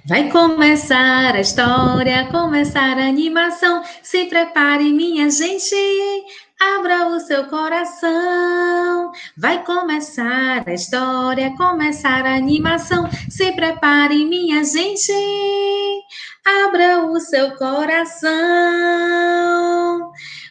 Vai começar a história, começar a animação. Se prepare, minha gente, abra o seu coração. Vai começar a história, começar a animação. Se prepare, minha gente, abra o seu coração.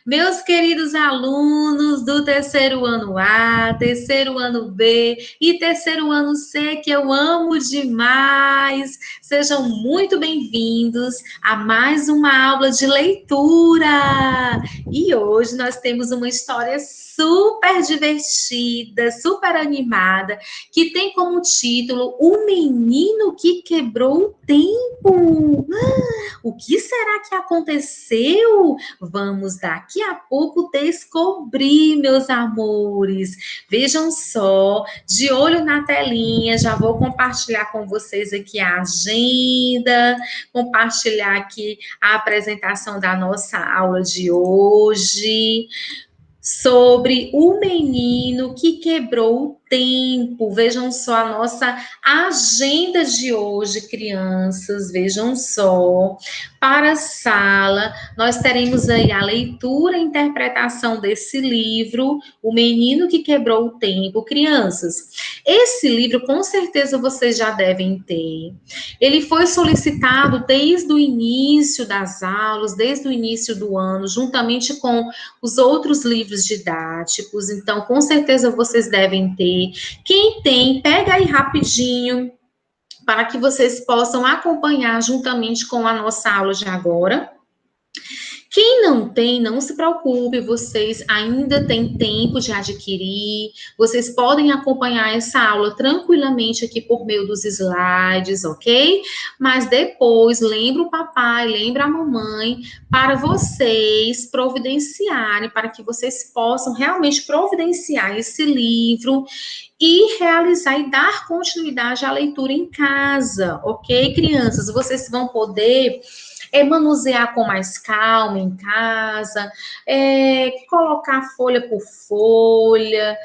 Meus queridos alunos do terceiro ano A, terceiro ano B e terceiro ano C, que eu amo demais, sejam muito bem-vindos a mais uma aula de leitura. E hoje nós temos uma história super divertida, super animada, que tem como título O Menino que Quebrou o Tempo. O que será que aconteceu? Vamos daqui a pouco descobrir, meus amores. Vejam só, de olho na telinha, já vou compartilhar com vocês aqui a agenda, compartilhar aqui a apresentação da nossa aula de hoje sobre o menino que quebrou o tempo. Vejam só a nossa agenda de hoje, crianças. Vejam só. Para a sala, nós teremos aí a leitura e interpretação desse livro, O Menino que Quebrou o Tempo. Crianças, esse livro com certeza vocês já devem ter. Ele foi solicitado desde o início das aulas, desde o início do ano, juntamente com os outros livros didáticos, então com certeza vocês devem ter. Quem tem, pega aí rapidinho, para que vocês possam acompanhar juntamente com a nossa aula de agora. Quem não tem, não se preocupe, vocês ainda têm tempo de adquirir, vocês podem acompanhar essa aula tranquilamente aqui por meio dos slides, ok? Mas depois, lembra o papai, lembra a mamãe, para vocês providenciarem, para que vocês possam realmente providenciar esse livro e realizar e dar continuidade à leitura em casa, ok, crianças? Vocês vão poder manusear com mais calma em casa, colocar folha por folha,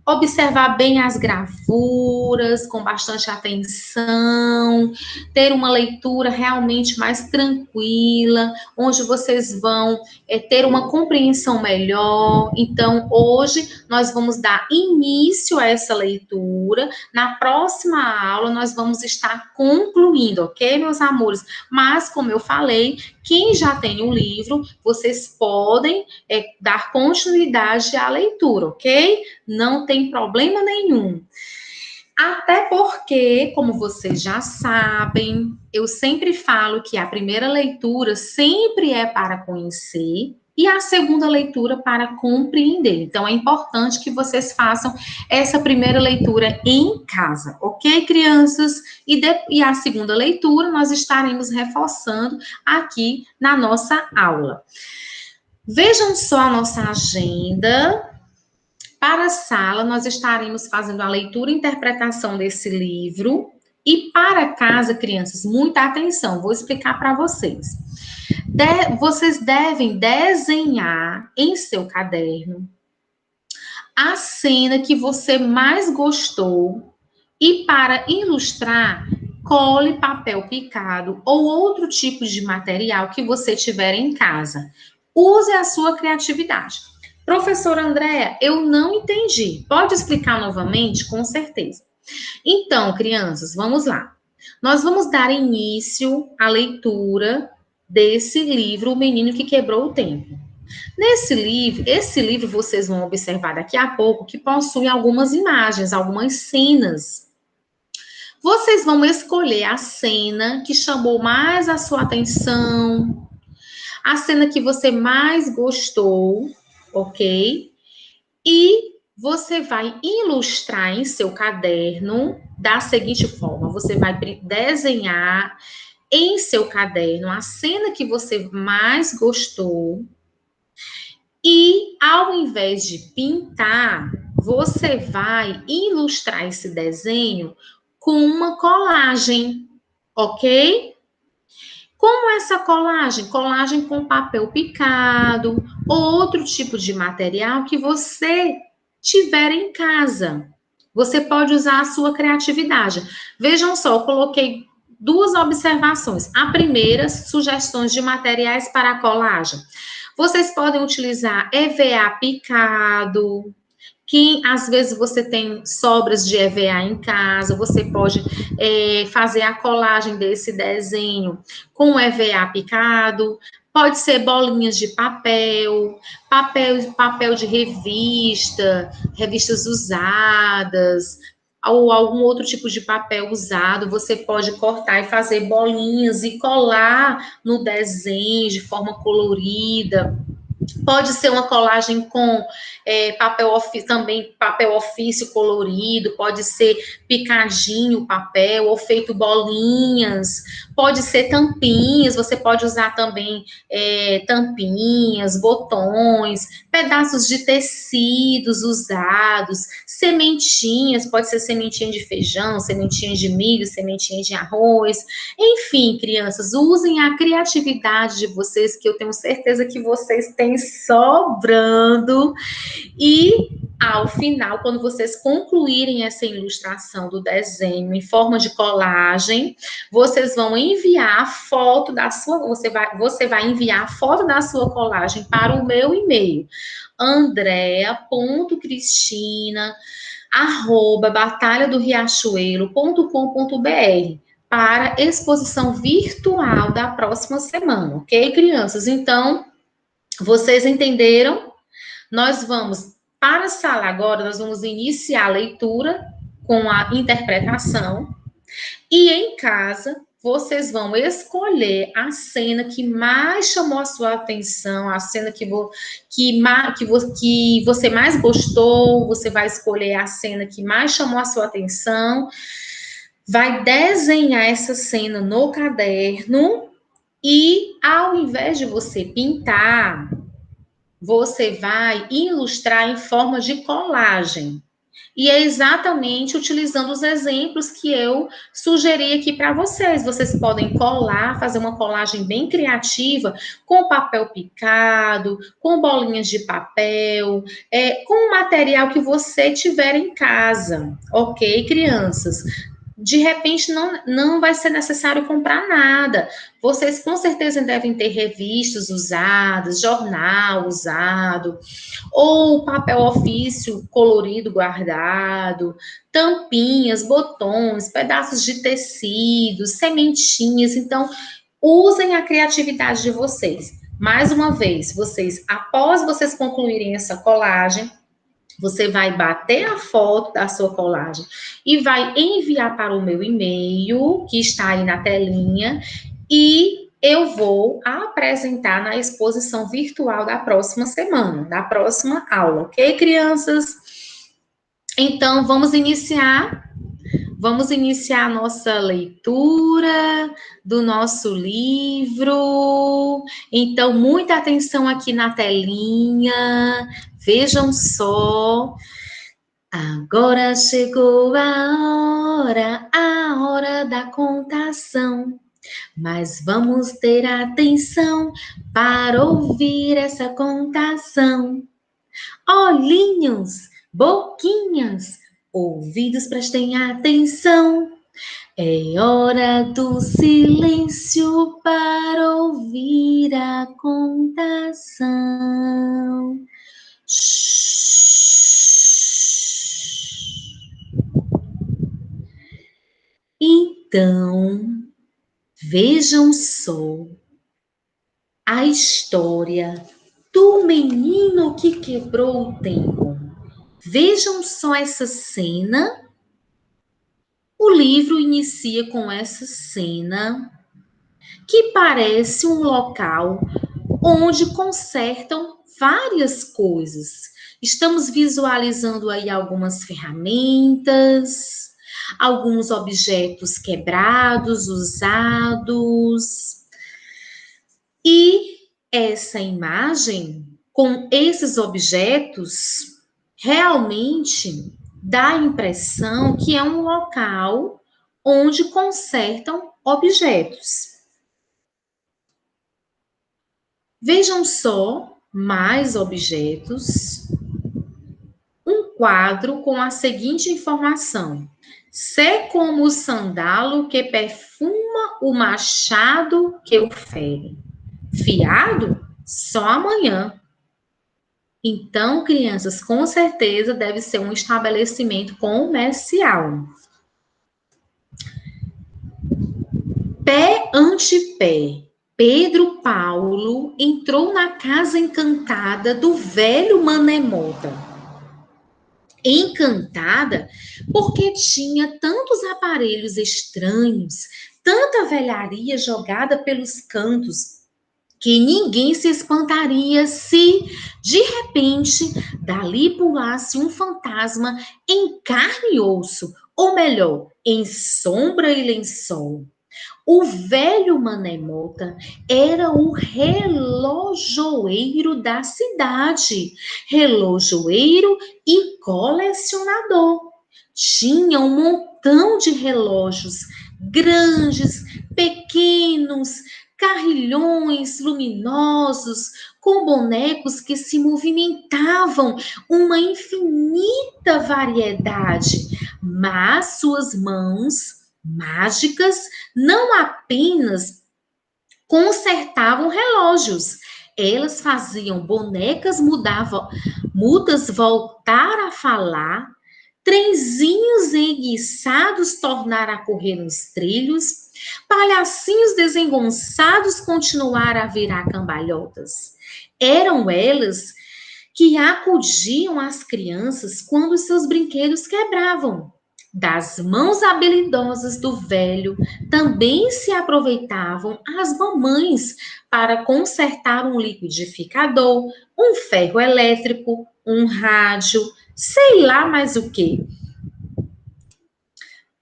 observar bem as gravuras com bastante atenção, ter uma leitura realmente mais tranquila, onde vocês vão ter uma compreensão melhor. Então, hoje nós vamos dar início a essa leitura. Na próxima aula, nós vamos estar concluindo, ok, meus amores? Mas, como eu falei, quem já tem o livro, vocês podem dar continuidade à leitura, ok? Não tem problema nenhum. Até porque, como vocês já sabem, eu sempre falo que a primeira leitura sempre é para conhecer e a segunda leitura para compreender. Então, é importante que vocês façam essa primeira leitura em casa, ok, crianças? E a segunda leitura nós estaremos reforçando aqui na nossa aula. Vejam só a nossa agenda. Para a sala, nós estaremos fazendo a leitura e interpretação desse livro. E para casa, crianças, muita atenção, vou explicar para vocês. Vocês devem desenhar em seu caderno a cena que você mais gostou e, para ilustrar, cole papel picado ou outro tipo de material que você tiver em casa. Use a sua criatividade. Professora Andréa, eu não entendi. Pode explicar novamente? Com certeza. Então, crianças, vamos lá. Nós vamos dar início à leitura desse livro, O Menino que Quebrou o Tempo. Esse livro vocês vão observar daqui a pouco que possui algumas imagens, algumas cenas. Vocês vão escolher a cena que chamou mais a sua atenção, a cena que você mais gostou, ok? E você vai ilustrar em seu caderno da seguinte forma: você vai desenhar em seu caderno a cena que você mais gostou. E ao invés de pintar, você vai ilustrar esse desenho com uma colagem, ok? Como essa colagem? Colagem com papel picado ou outro tipo de material que você tiver em casa. Você pode usar a sua criatividade. Vejam só, eu coloquei duas observações. A primeira, sugestões de materiais para a colagem. Vocês podem utilizar EVA picado, que às vezes você tem sobras de EVA em casa, você pode fazer a colagem desse desenho com EVA picado, pode ser bolinhas de papel de revista, revistas usadas, ou algum outro tipo de papel usado, você pode cortar e fazer bolinhas e colar no desenho de forma colorida. Pode ser uma colagem com também papel ofício colorido, pode ser picadinho o papel ou feito bolinhas, pode ser tampinhas, você pode usar também tampinhas, botões, pedaços de tecidos usados, sementinhas, pode ser sementinha de feijão, sementinha de milho, sementinha de arroz, enfim, crianças, usem a criatividade de vocês, que eu tenho certeza que vocês têm sobrando. E, ao final, quando vocês concluírem essa ilustração do desenho em forma de colagem, vocês vão enviar a foto da sua... Você vai enviar a foto da sua colagem para o meu e-mail, andrea.cristina@batalhadoriachuelo.com.br, para exposição virtual da próxima semana, ok, crianças? Então, vocês entenderam? Nós vamos para a sala agora, nós vamos iniciar a leitura com a interpretação, e em casa vocês vão escolher a cena que mais chamou a sua atenção, a cena que você mais gostou, você vai escolher a cena que mais chamou a sua atenção, vai desenhar essa cena no caderno e, ao invés de você pintar, você vai ilustrar em forma de colagem. E é exatamente utilizando os exemplos que eu sugeri aqui para vocês. Vocês podem colar, fazer uma colagem bem criativa, com papel picado, com bolinhas de papel, com o material que você tiver em casa. Ok, crianças? De repente, não vai ser necessário comprar nada. Vocês com certeza devem ter revistas usadas, jornal usado, ou papel ofício colorido guardado, tampinhas, botões, pedaços de tecido, sementinhas. Então, usem a criatividade de vocês. Mais uma vez, após vocês concluírem essa colagem, você vai bater a foto da sua colagem e vai enviar para o meu e-mail, que está aí na telinha, e eu vou apresentar na exposição virtual da próxima semana, da próxima aula, ok, crianças? Então, vamos iniciar a nossa leitura do nosso livro. Então, muita atenção aqui na telinha. Vejam só. Agora chegou a hora da contação. Mas vamos ter atenção para ouvir essa contação. Olhinhos, boquinhas, ouvidos, prestem atenção. É hora do silêncio para ouvir a contação. Então, vejam só a história do menino que quebrou o tempo. Vejam só essa cena. O livro inicia com essa cena que parece um local onde consertam várias coisas. Estamos visualizando aí algumas ferramentas, alguns objetos quebrados, usados. E essa imagem, com esses objetos, realmente dá a impressão que é um local onde consertam objetos. Vejam só mais objetos. Um quadro com a seguinte informação: Sê como o sandalo que perfuma o machado que o fere. Fiado? Só amanhã. Então, crianças, com certeza deve ser um estabelecimento comercial. Pé ante pé, Pedro Paulo entrou na casa encantada do velho Manemota. Encantada porque tinha tantos aparelhos estranhos, tanta velharia jogada pelos cantos, que ninguém se espantaria se, de repente, dali pulasse um fantasma em carne e osso, ou melhor, em sombra e lençol. O velho Manemota era o relojoeiro da cidade, relojoeiro e colecionador. Tinha um montão de relógios, grandes, pequenos, carrilhões luminosos, com bonecos que se movimentavam, uma infinita variedade, mas suas mãos mágicas não apenas consertavam relógios, elas faziam bonecas mudas voltar a falar, trenzinhos enguiçados tornar a correr nos trilhos, palhacinhos desengonçados continuar a virar cambalhotas. Eram elas que acudiam às crianças quando seus brinquedos quebravam. Das mãos habilidosas do velho também se aproveitavam as mamães para consertar um liquidificador, um ferro elétrico, um rádio, sei lá mais o que.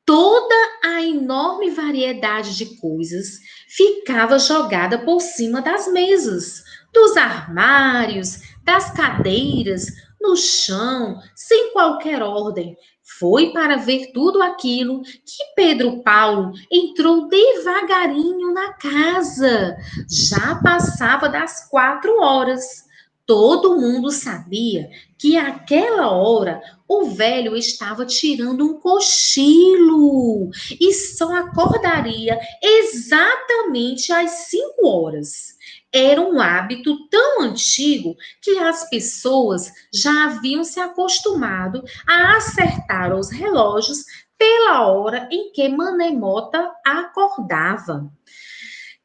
Toda a enorme variedade de coisas ficava jogada por cima das mesas, dos armários, das cadeiras, no chão, sem qualquer ordem. Foi para ver tudo aquilo que Pedro Paulo entrou devagarinho na casa. Já passava das 4 horas. Todo mundo sabia que àquela hora o velho estava tirando um cochilo e só acordaria exatamente às 5 horas. Era um hábito tão antigo que as pessoas já haviam se acostumado a acertar os relógios pela hora em que Manemota acordava.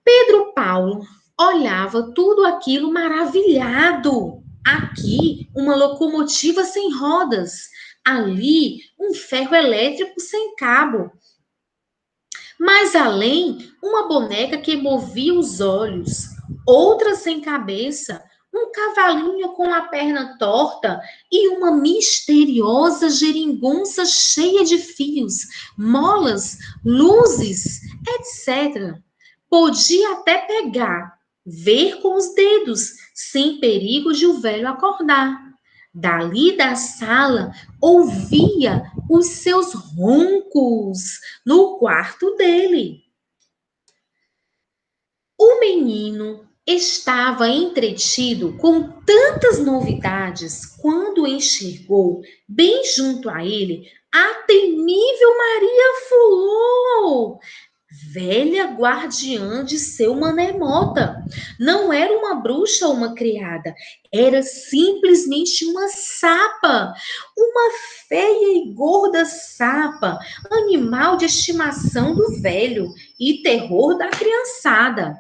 Pedro Paulo olhava tudo aquilo maravilhado. Aqui, uma locomotiva sem rodas. Ali, um ferro elétrico sem cabo. Mais além, uma boneca que movia os olhos. Outra sem cabeça. Um cavalinho com a perna torta e uma misteriosa geringonça cheia de fios, molas, luzes, etc. Podia até pegar, ver com os dedos, sem perigo de o velho acordar. Dali da sala, ouvia os seus roncos no quarto dele. O menino estava entretido com tantas novidades quando enxergou, bem junto a ele, a temível Maria Fulô, velha guardiã de seu Manemota. Não era uma bruxa ou uma criada, era simplesmente uma sapa, uma feia e gorda sapa, animal de estimação do velho e terror da criançada.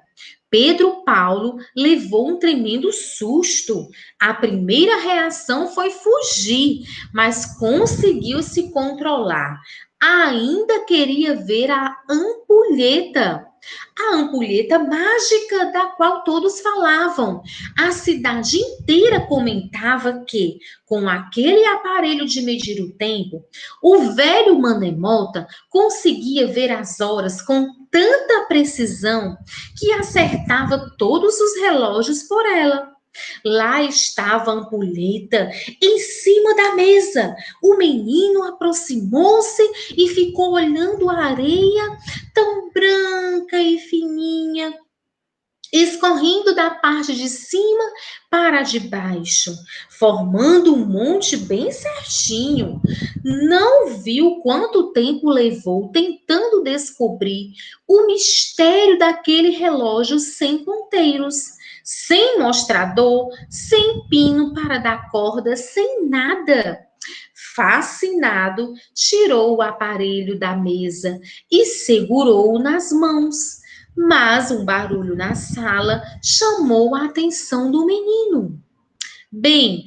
Pedro Paulo levou um tremendo susto. A primeira reação foi fugir, mas conseguiu se controlar. Ainda queria ver a ampulheta mágica da qual todos falavam. A cidade inteira comentava que, com aquele aparelho de medir o tempo, o velho Manemota conseguia ver as horas com tanta precisão que acertava todos os relógios por ela. Lá estava a ampulheta em cima da mesa. O menino aproximou-se e ficou olhando a areia tão branca e fininha. escorrendo da parte de cima para de baixo, formando um monte bem certinho. Não viu quanto tempo levou tentando descobrir o mistério daquele relógio sem ponteiros, sem mostrador, sem pino para dar corda, sem nada. Fascinado, tirou o aparelho da mesa e segurou-o nas mãos. Mas um barulho na sala chamou a atenção do menino. Bem,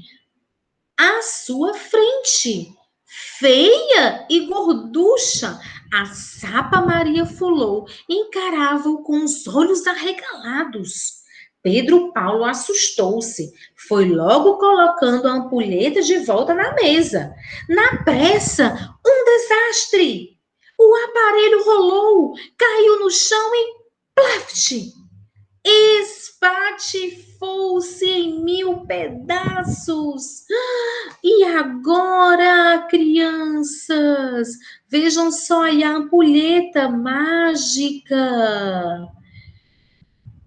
à sua frente, feia e gorducha, a Sapa Maria Fulô encarava-o com os olhos arregalados. Pedro Paulo assustou-se. Foi logo colocando a ampulheta de volta na mesa. Na pressa, um desastre! O aparelho rolou, caiu no chão e plaft! Espatifou-se em 1000 pedaços. E agora, crianças? Vejam só aí a ampulheta mágica.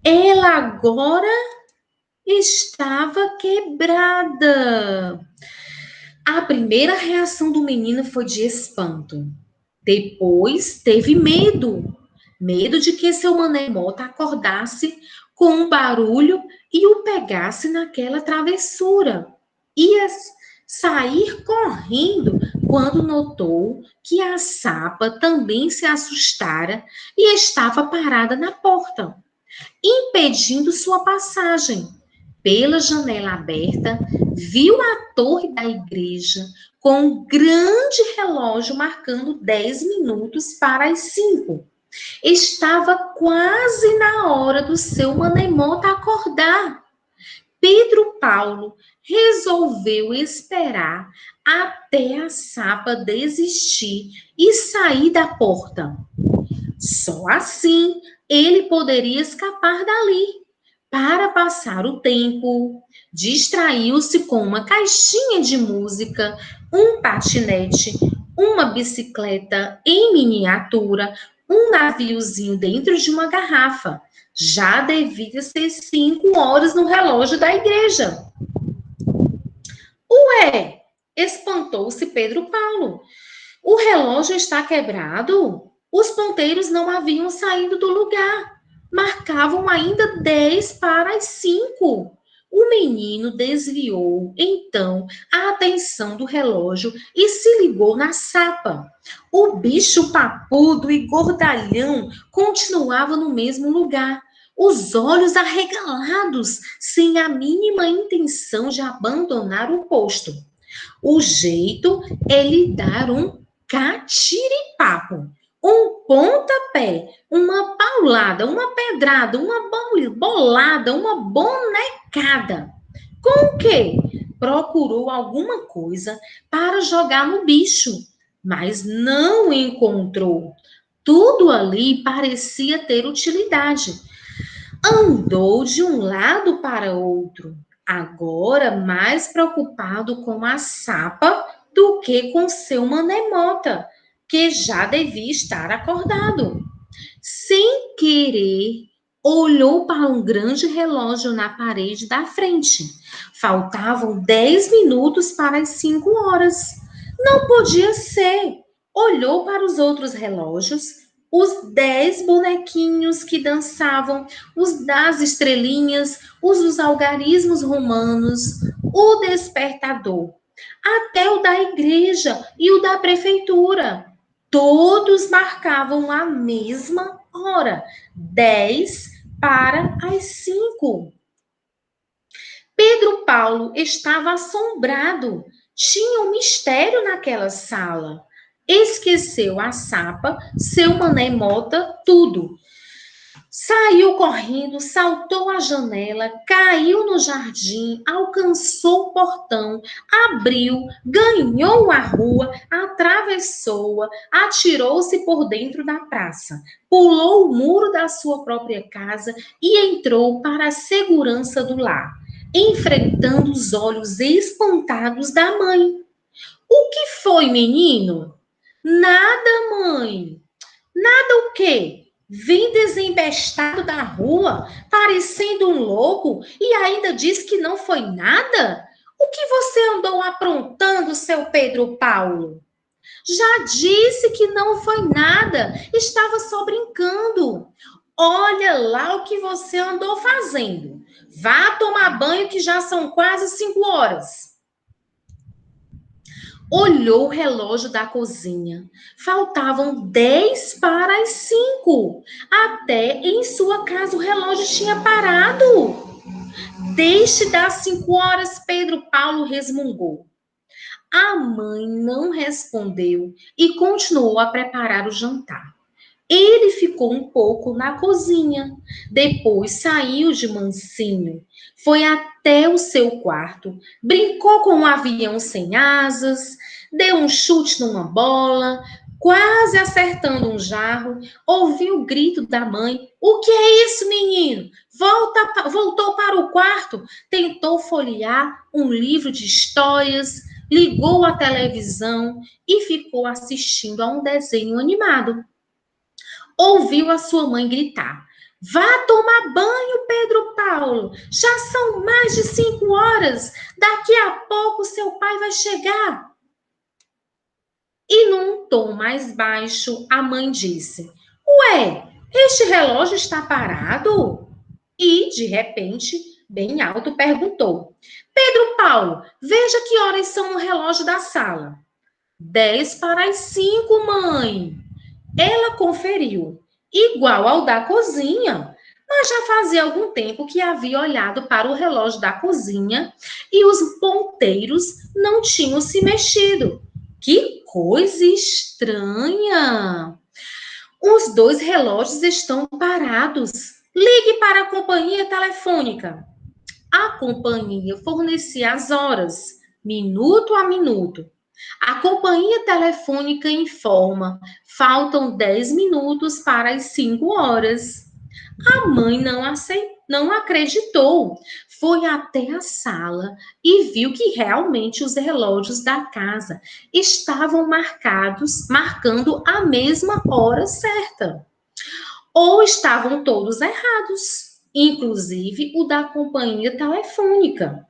Ela agora estava quebrada. A primeira reação do menino foi de espanto. Depois teve medo. Medo de que seu manemota acordasse com um barulho e o pegasse naquela travessura. Ia sair correndo quando notou que a Sapa também se assustara e estava parada na porta, impedindo sua passagem. Pela janela aberta, viu a torre da igreja com um grande relógio marcando 10 minutos para as 5. Estava quase na hora do seu manemota acordar. Pedro Paulo resolveu esperar até a Sapa desistir e sair da porta. Só assim ele poderia escapar dali. Para passar o tempo, distraiu-se com uma caixinha de música, um patinete, uma bicicleta em miniatura, um naviozinho dentro de uma garrafa. Já devia ser 5 horas no relógio da igreja. Ué, espantou-se Pedro Paulo. O relógio está quebrado? Os ponteiros não haviam saído do lugar. Marcavam ainda 10 para as 5. O menino desviou, então, a atenção do relógio e se ligou na Sapa. O bicho papudo e gordalhão continuava no mesmo lugar, os olhos arregalados, sem a mínima intenção de abandonar o posto. O jeito é lhe dar um catiripapo, um pontapé, uma paulada, uma pedrada, uma bolada, uma bonecada. Com o quê? Procurou alguma coisa para jogar no bicho, mas não encontrou. Tudo ali parecia ter utilidade. Andou de um lado para outro, agora mais preocupado com a Sapa do que com seu manemota, que já devia estar acordado. Sem querer, olhou para um grande relógio na parede da frente. Faltavam 10 minutos para as 5 horas. Não podia ser. Olhou para os outros relógios, os 10 bonequinhos que dançavam, os das estrelinhas, os dos algarismos romanos, o despertador, até o da igreja e o da prefeitura. Todos marcavam a mesma hora, 10 para as 5. Pedro Paulo estava assombrado. Tinha um mistério naquela sala. Esqueceu a Sapa, seu manemota, tudo. Saiu correndo, saltou a janela, caiu no jardim, alcançou o portão, abriu, ganhou a rua, atravessou-a, atirou-se por dentro da praça, pulou o muro da sua própria casa e entrou para a segurança do lar, enfrentando os olhos espantados da mãe. O que foi, menino? Nada, mãe. Nada o quê? Vem desembestado da rua, parecendo um louco, e ainda diz que não foi nada? O que você andou aprontando, seu Pedro Paulo? Já disse que não foi nada, estava só brincando. Olha lá o que você andou fazendo. Vá tomar banho que já são quase 5 horas. Olhou o relógio da cozinha. Faltavam 10 para as 5. Até em sua casa o relógio tinha parado. Deixe das 5 horas, Pedro Paulo resmungou. A mãe não respondeu e continuou a preparar o jantar. Ele ficou um pouco na cozinha, depois saiu de mansinho, foi até o seu quarto, brincou com um avião sem asas, deu um chute numa bola, quase acertando um jarro, ouviu o grito da mãe: "O que é isso, menino? Voltou para o quarto?" Tentou folhear um livro de histórias, ligou a televisão e ficou assistindo a um desenho animado. Ouviu a sua mãe gritar: "Vá tomar banho, Pedro Paulo! Já são mais de 5 horas! Daqui a pouco seu pai vai chegar!" E num tom mais baixo, a mãe disse: "Ué, este relógio está parado?" E, de repente, bem alto, perguntou: "Pedro Paulo, veja que horas são no relógio da sala." 10 para as 5, mãe. Ela conferiu, igual ao da cozinha, mas já fazia algum tempo que havia olhado para o relógio da cozinha e os ponteiros não tinham se mexido. Que coisa estranha! Os dois relógios estão parados. Ligue para a companhia telefônica. A companhia fornecia as horas, minuto a minuto. A companhia telefônica informa: faltam 10 minutos para as 5 horas. A mãe não acreditou. Foi até a sala e viu que realmente os relógios da casa estavam marcando a mesma hora certa. Ou estavam todos errados, inclusive o da companhia telefônica.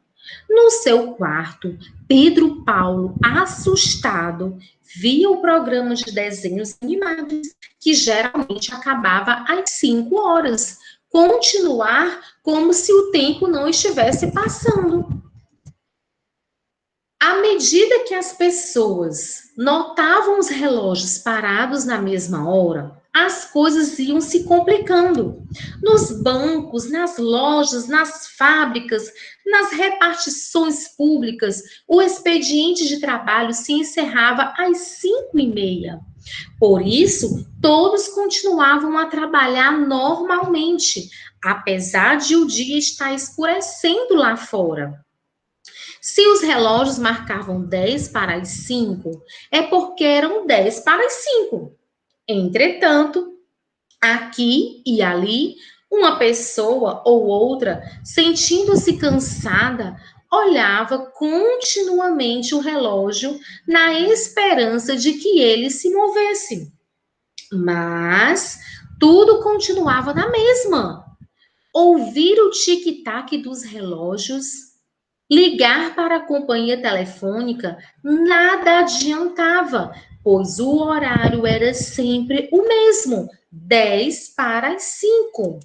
No seu quarto, Pedro Paulo, assustado, via o programa de desenhos animados, que geralmente acabava às 5 horas, continuar como se o tempo não estivesse passando. À medida que as pessoas notavam os relógios parados na mesma hora, as coisas iam se complicando. Nos bancos, nas lojas, nas fábricas, nas repartições públicas, o expediente de trabalho se encerrava às 5h30. Por isso, todos continuavam a trabalhar normalmente, apesar de o dia estar escurecendo lá fora. Se os relógios marcavam 10 para as 5, é porque eram 10 para as 5. Entretanto, aqui e ali, uma pessoa ou outra, sentindo-se cansada, olhava continuamente o relógio na esperança de que ele se movesse. Mas tudo continuava na mesma. Ouvir o tic-tac dos relógios, ligar para a companhia telefônica, nada adiantava, pois o horário era sempre o mesmo, 10 para as 5.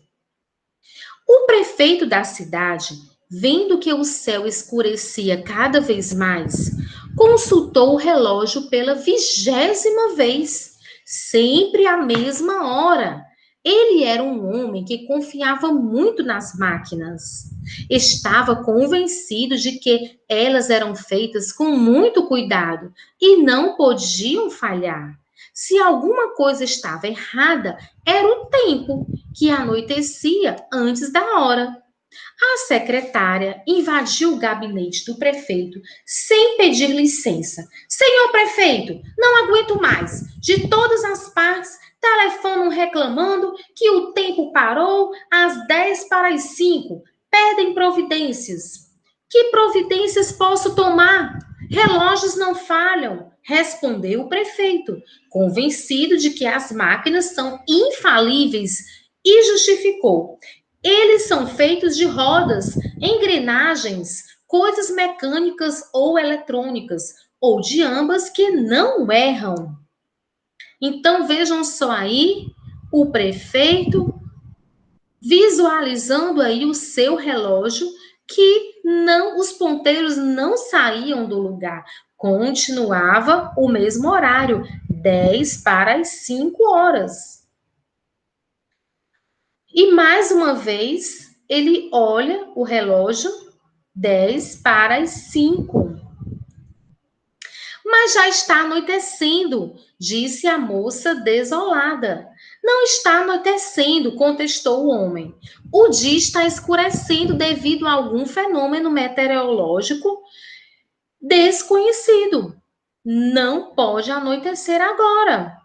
O prefeito da cidade, vendo que o céu escurecia cada vez mais, consultou o relógio pela 20ª vez, sempre à mesma hora. Ele era um homem que confiava muito nas máquinas. Estava convencido de que elas eram feitas com muito cuidado e não podiam falhar. Se alguma coisa estava errada, era o tempo, que anoitecia antes da hora. A secretária invadiu o gabinete do prefeito sem pedir licença. "Senhor prefeito, não aguento mais. De todas as partes, telefonam reclamando que o tempo parou às 10 para as 5. Pedem providências." "Que providências posso tomar?" Relógios não falham, respondeu o prefeito, convencido de que as máquinas são infalíveis, e justificou. Eles são feitos de rodas, engrenagens, coisas mecânicas ou eletrônicas, ou de ambas que não erram. Então vejam só aí o prefeito visualizando aí o seu relógio que não, os ponteiros não saíam do lugar, continuava o mesmo horário, 10 para as 5 horas. E mais uma vez, ele olha o relógio, 10 para as 5. Mas já está anoitecendo, disse a moça desolada. Não está anoitecendo, contestou o homem. O dia está escurecendo devido a algum fenômeno meteorológico desconhecido. Não pode anoitecer agora.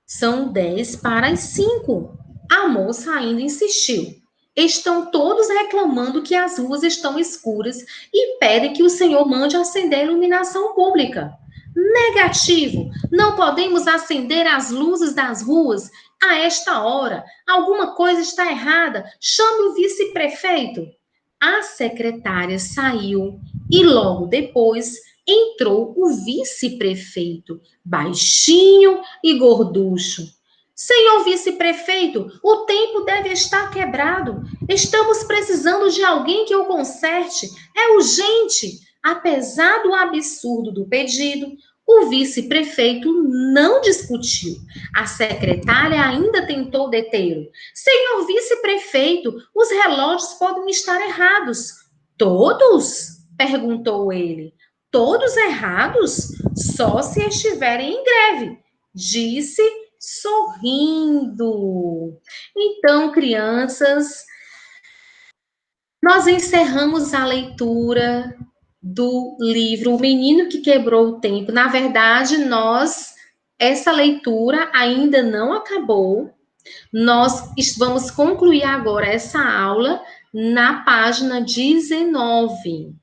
São 10 para as 5. A moça ainda insistiu. Estão todos reclamando que as ruas estão escuras e pedem que o senhor mande acender a iluminação pública. Negativo. Não podemos acender as luzes das ruas a esta hora. Alguma coisa está errada. Chame o vice-prefeito. A secretária saiu e logo depois entrou o vice-prefeito, baixinho e gorducho. Senhor vice-prefeito, o tempo deve estar quebrado. Estamos precisando de alguém que o conserte. É urgente. Apesar do absurdo do pedido, o vice-prefeito não discutiu. A secretária ainda tentou detê-lo. Senhor vice-prefeito, os relógios podem estar errados. Todos? Perguntou ele. Todos errados? Só se estiverem em greve, disse sorrindo. Então, crianças, nós encerramos a leitura do livro O Menino que Quebrou o Tempo. Na verdade, essa leitura ainda não acabou. Nós vamos concluir agora essa aula na página 19.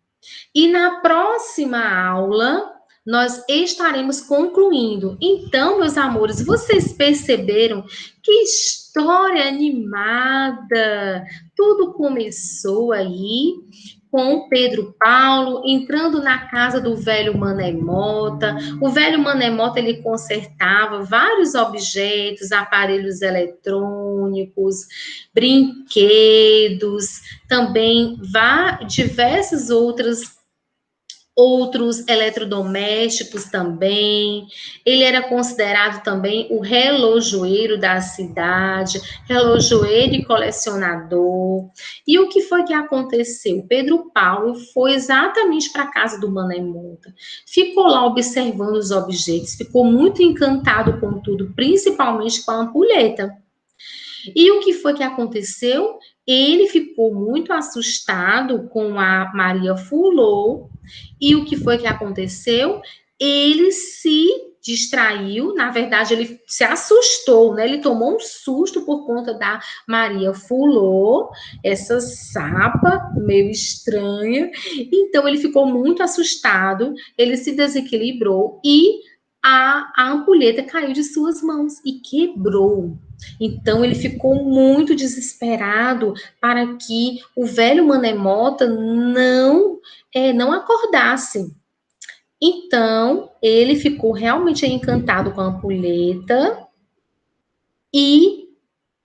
E na próxima aula, nós estaremos concluindo. Então, meus amores, vocês perceberam que história animada! Tudo começou aí com Pedro Paulo entrando na casa do velho Mané Mota. O velho Mané Mota, ele consertava vários objetos, aparelhos eletrônicos, brinquedos, também diversas outros eletrodomésticos também. Ele era considerado também o relojoeiro da cidade, relojoeiro e colecionador. E o que foi que aconteceu? Pedro Paulo foi exatamente para a casa do Mané Mota. Ficou lá observando os objetos, ficou muito encantado com tudo, principalmente com a ampulheta. E o que foi que aconteceu? Ele ficou muito assustado com a Maria Fulô. E o que foi que aconteceu? Ele se distraiu, na verdade, ele se assustou, né? Ele tomou um susto por conta da Maria Fulô, essa sapa meio estranha. Então, ele ficou muito assustado, ele se desequilibrou e a ampulheta caiu de suas mãos e quebrou. Então, ele ficou muito desesperado para que o velho Mané Mota não acordasse. Então, ele ficou realmente encantado com a ampulheta,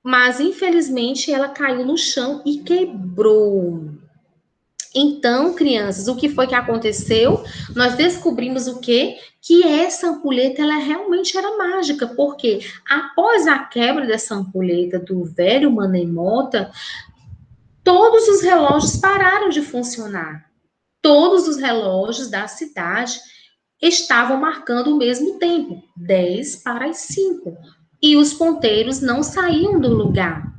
mas infelizmente ela caiu no chão e quebrou. Então, crianças, o que foi que aconteceu? Nós descobrimos o quê? Que essa ampulheta, ela realmente era mágica, porque após a quebra dessa ampulheta do velho Mané Mota, todos os relógios pararam de funcionar. Todos os relógios da cidade estavam marcando o mesmo tempo, 10 para as 5. E os ponteiros não saíam do lugar.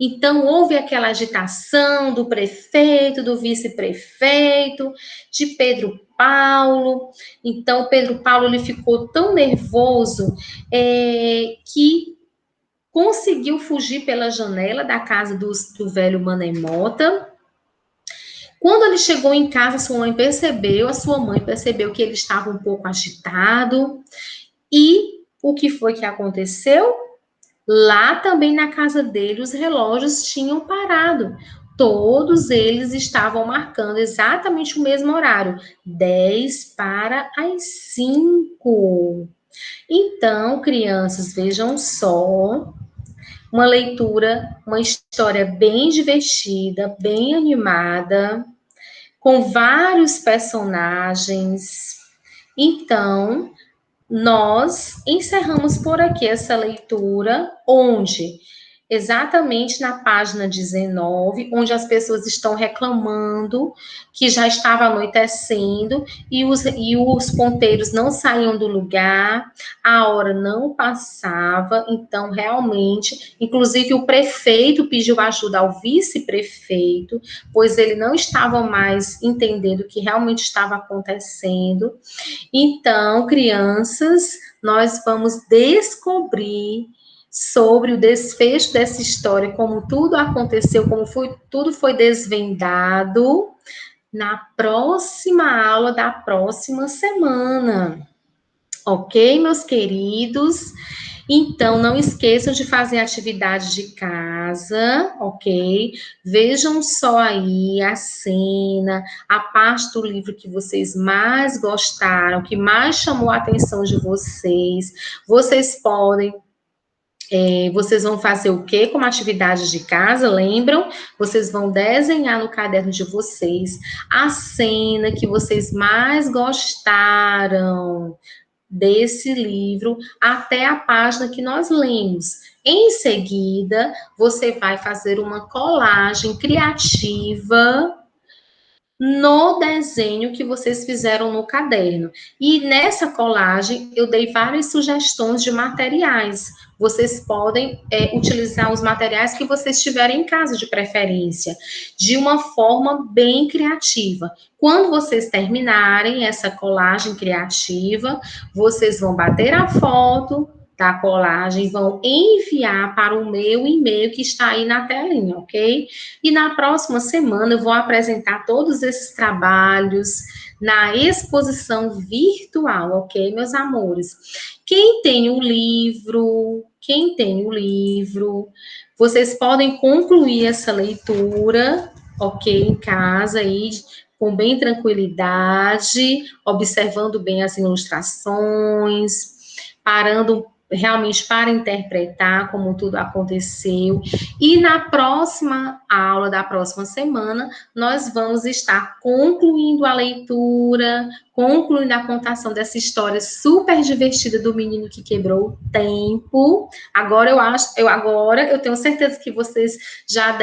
Então, houve aquela agitação do prefeito, do vice-prefeito, de Pedro Paulo. Então, Pedro Paulo ele ficou tão nervoso que conseguiu fugir pela janela da casa do velho Mané Mota Quando ele chegou em casa, a sua mãe percebeu que ele estava um pouco agitado. E o que foi que aconteceu? Lá também na casa dele, os relógios tinham parado. Todos eles estavam marcando exatamente o mesmo horário, 10 para as 5. Então, crianças, vejam só, uma leitura, uma história bem divertida, bem animada, com vários personagens. Então, nós encerramos por aqui essa leitura, onde exatamente na página 19, onde as pessoas estão reclamando que já estava anoitecendo e os ponteiros não saíam do lugar, a hora não passava, então realmente, inclusive o prefeito pediu ajuda ao vice-prefeito, pois ele não estava mais entendendo o que realmente estava acontecendo. Então, crianças, nós vamos descobrir sobre o desfecho dessa história, como tudo aconteceu, tudo foi desvendado na próxima aula da próxima semana. Ok, meus queridos? Então, não esqueçam de fazer atividade de casa, ok? Vejam só aí a cena, a parte do livro que vocês mais gostaram, que mais chamou a atenção de vocês. Vocês vão fazer o quê como atividade de casa? Lembram? Vocês vão desenhar no caderno de vocês a cena que vocês mais gostaram desse livro até a página que nós lemos. Em seguida, você vai fazer uma colagem criativa no desenho que vocês fizeram no caderno. E nessa colagem, eu dei várias sugestões de materiais. Vocês podem utilizar os materiais que vocês tiverem em casa, de preferência, de uma forma bem criativa. Quando vocês terminarem essa colagem criativa, vocês vão bater a foto da colagem, vão enviar para o meu e-mail que está aí na telinha, ok? E na próxima semana eu vou apresentar todos esses trabalhos na exposição virtual, ok, meus amores? Quem tem o livro, vocês podem concluir essa leitura, ok, em casa aí, com bem tranquilidade, observando bem as ilustrações, parando realmente para interpretar como tudo aconteceu. E na próxima aula da próxima semana, nós vamos estar concluindo a leitura, concluindo a contação dessa história super divertida do menino que quebrou o tempo. Agora eu tenho certeza que vocês já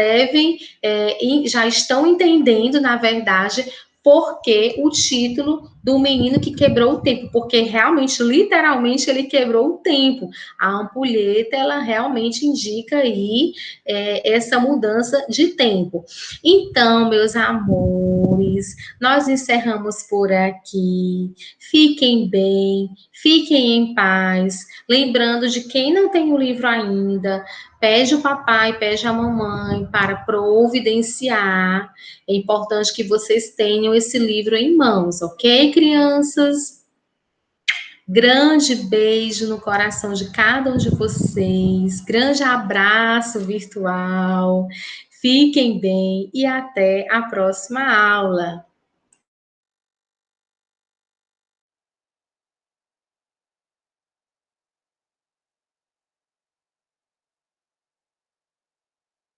já estão entendendo, na verdade, porque o título do menino que quebrou o tempo, porque realmente, literalmente, ele quebrou o tempo. A ampulheta, ela realmente indica aí essa mudança de tempo. Então, meus amores, nós encerramos por aqui. Fiquem bem, fiquem em paz. Lembrando de quem não tem o livro ainda, pede o papai, pede a mamãe para providenciar. É importante que vocês tenham esse livro em mãos, ok, crianças? Grande beijo no coração de cada um de vocês. Grande abraço virtual. Fiquem bem e até a próxima aula.